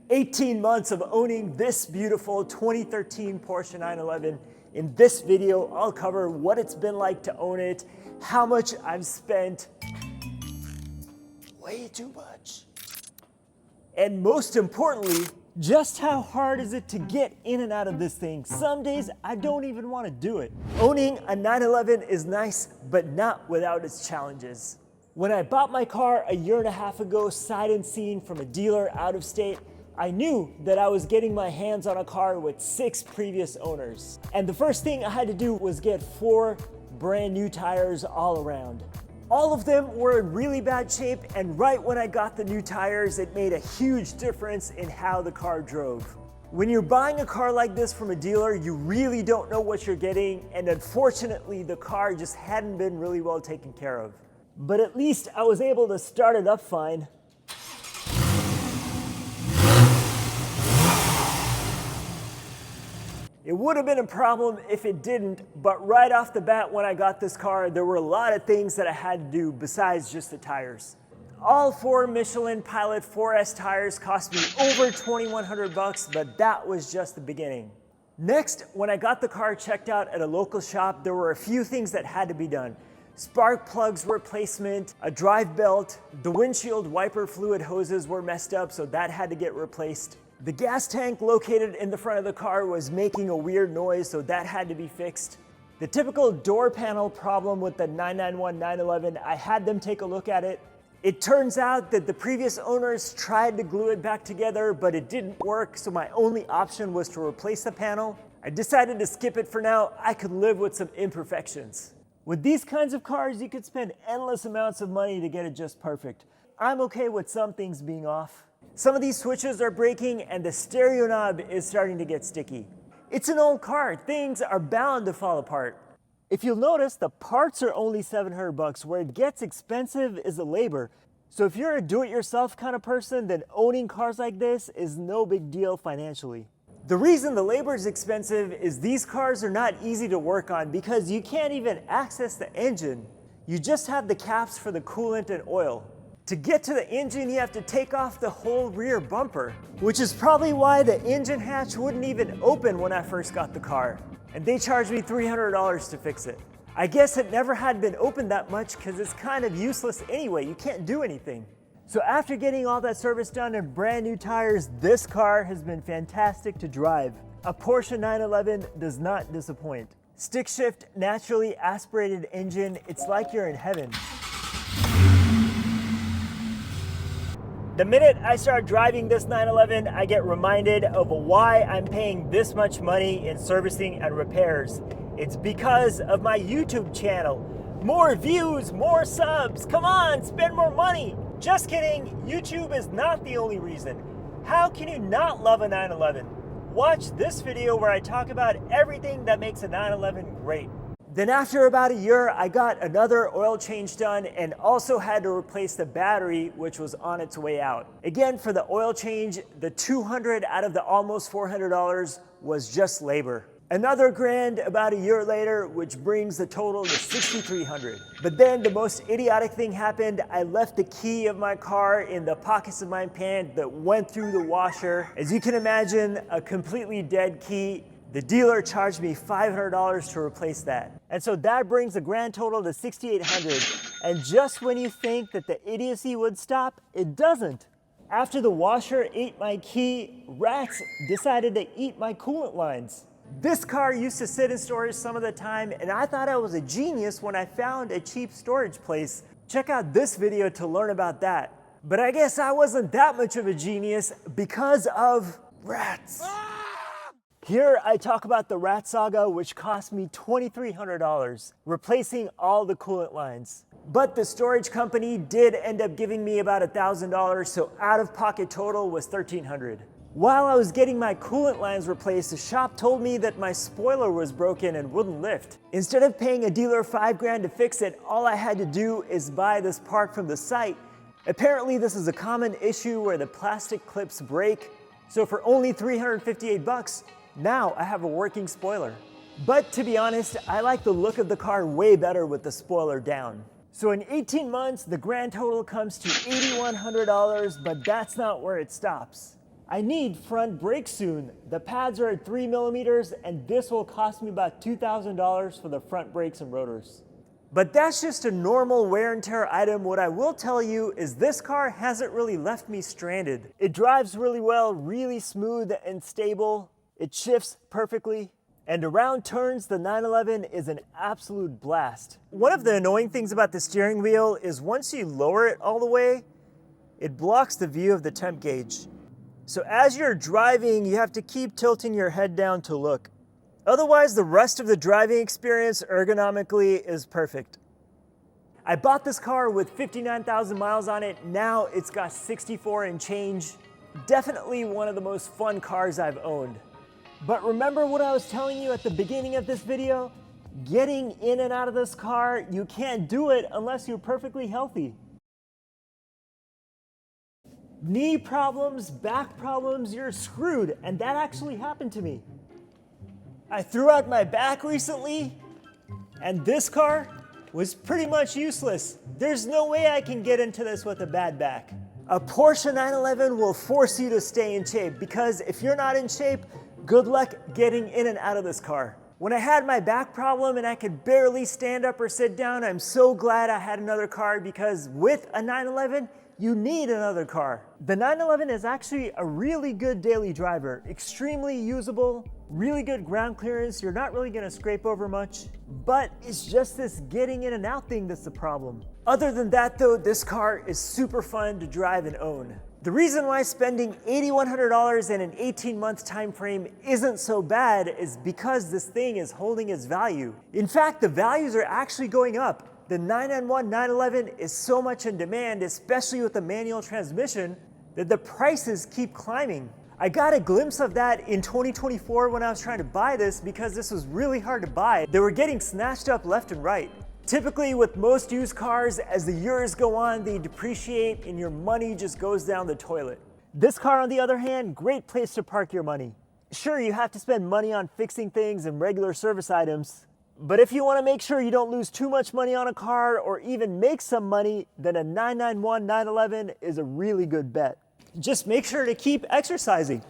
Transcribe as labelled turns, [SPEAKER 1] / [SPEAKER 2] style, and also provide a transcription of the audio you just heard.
[SPEAKER 1] 18 months of owning this beautiful 2013 Porsche 911. In this video, I'll cover what it's been like to own it, how much I've spent, way too much, and most importantly, just how hard is it to get in and out of this thing. Some days I don't even want to do it. Owning a 911 is nice, but not without its challenges. When I bought my car a year and a half ago, sight unseen from a dealer out of state, I knew that I was getting my hands on a car with 6 previous owners. And the first thing I had to do was get 4 brand new tires all around. All of them were in really bad shape, and right when I got the new tires, it made a huge difference in how the car drove. When you're buying a car like this from a dealer, you really don't know what you're getting, and unfortunately, the car just hadn't been really well taken care of. But at least I was able to start it up fine. It would have been a problem if it didn't, but right off the bat when I got this car, there were a lot of things that I had to do besides just the tires. All 4 Michelin Pilot 4S tires cost me over $2,100, but that was just the beginning. Next, when I got the car checked out at a local shop, there were a few things that had to be done. Spark plugs replacement, a drive belt, the windshield wiper fluid hoses were messed up, so that had to get replaced. The gas tank located in the front of the car was making a weird noise, so that had to be fixed. The typical door panel problem with the 991 911, I had them take a look at it. It turns out that the previous owners tried to glue it back together, but it didn't work, so my only option was to replace the panel. I decided to skip it for now. I could live with some imperfections. With these kinds of cars, you could spend endless amounts of money to get it just perfect. I'm okay with some things being off. Some of these switches are breaking and the stereo knob is starting to get sticky. It's an old car, things are bound to fall apart. If you'll notice, the parts are only $700. Where it gets expensive is the labor. So if you're a do-it-yourself kind of person, then owning cars like this is no big deal financially. The reason the labor is expensive is these cars are not easy to work on because you can't even access the engine. You just have the caps for the coolant and oil. To get to the engine, you have to take off the whole rear bumper, which is probably why the engine hatch wouldn't even open when I first got the car. And they charged me $300 to fix it. I guess it never had been opened that much because it's kind of useless anyway. You can't do anything. So after getting all that service done and brand new tires, this car has been fantastic to drive. A Porsche 911 does not disappoint. Stick shift, naturally aspirated engine, it's like you're in heaven. The minute I start driving this 911, I get reminded of why I'm paying this much money in servicing and repairs. It's because of my YouTube channel. More views, more subs, come on, spend more money. Just kidding, YouTube is not the only reason. How can you not love a 911? Watch this video where I talk about everything that makes a 911 great. Then after about a year, I got another oil change done and also had to replace the battery, which was on its way out. Again, for the oil change, the $200 out of the almost $400 was just labor. Another grand about a year later, which brings the total to $6,300. But then the most idiotic thing happened. I left the key of my car in the pockets of my pants that went through the washer. As you can imagine, a completely dead key. The dealer charged me $500 to replace that. And so that brings the grand total to $6,800. And just when you think that the idiocy would stop, it doesn't. After the washer ate my key, rats decided to eat my coolant lines. This car used to sit in storage some of the time, and I thought I was a genius when I found a cheap storage place. Check out this video to learn about that. But I guess I wasn't that much of a genius because of rats. Here I talk about the rat saga, which cost me $2,300, replacing all the coolant lines. But the storage company did end up giving me about $1,000, so out-of-pocket total was $1,300. While I was getting my coolant lines replaced, the shop told me that my spoiler was broken and wouldn't lift. Instead of paying a dealer $5 grand to fix it, all I had to do is buy this part from the site. Apparently this is a common issue where the plastic clips break, so for only $358, now I have a working spoiler. But to be honest, I like the look of the car way better with the spoiler down. So in 18 months, the grand total comes to $8,100, but that's not where it stops. I need front brakes soon. The pads are at 3 millimeters, and this will cost me about $2,000 for the front brakes and rotors. But that's just a normal wear and tear item. What I will tell you is this car hasn't really left me stranded. It drives really well, really smooth and stable. It shifts perfectly. And around turns, the 911 is an absolute blast. One of the annoying things about the steering wheel is once you lower it all the way, it blocks the view of the temp gauge. So as you're driving, you have to keep tilting your head down to look. Otherwise, the rest of the driving experience ergonomically is perfect. I bought this car with 59,000 miles on it. Now it's got 64 and change. Definitely one of the most fun cars I've owned. But remember what I was telling you at the beginning of this video? Getting in and out of this car, you can't do it unless you're perfectly healthy. Knee problems, back problems, you're screwed. And that actually happened to me. I threw out my back recently, and this car was pretty much useless. There's no way I can get into this with a bad back. A Porsche 911 will force you to stay in shape, because if you're not in shape, good luck getting in and out of this car. When I had my back problem and I could barely stand up or sit down, I'm so glad I had another car, because with a 911, you need another car. The 911 is actually a really good daily driver, extremely usable, really good ground clearance. You're not really gonna scrape over much, but it's just this getting in and out thing that's the problem. Other than that though, this car is super fun to drive and own. The reason why spending $8,100 in an 18-month time frame isn't so bad is because this thing is holding its value. In fact, the values are actually going up. The 991 911 is so much in demand, especially with the manual transmission, that the prices keep climbing. I got a glimpse of that in 2024 when I was trying to buy this, because this was really hard to buy. They were getting snatched up left and right. Typically with most used cars, as the years go on, they depreciate and your money just goes down the toilet. This car, on the other hand, great place to park your money. Sure, you have to spend money on fixing things and regular service items, but if you want to make sure you don't lose too much money on a car or even make some money, then a 991 911 is a really good bet. Just make sure to keep exercising.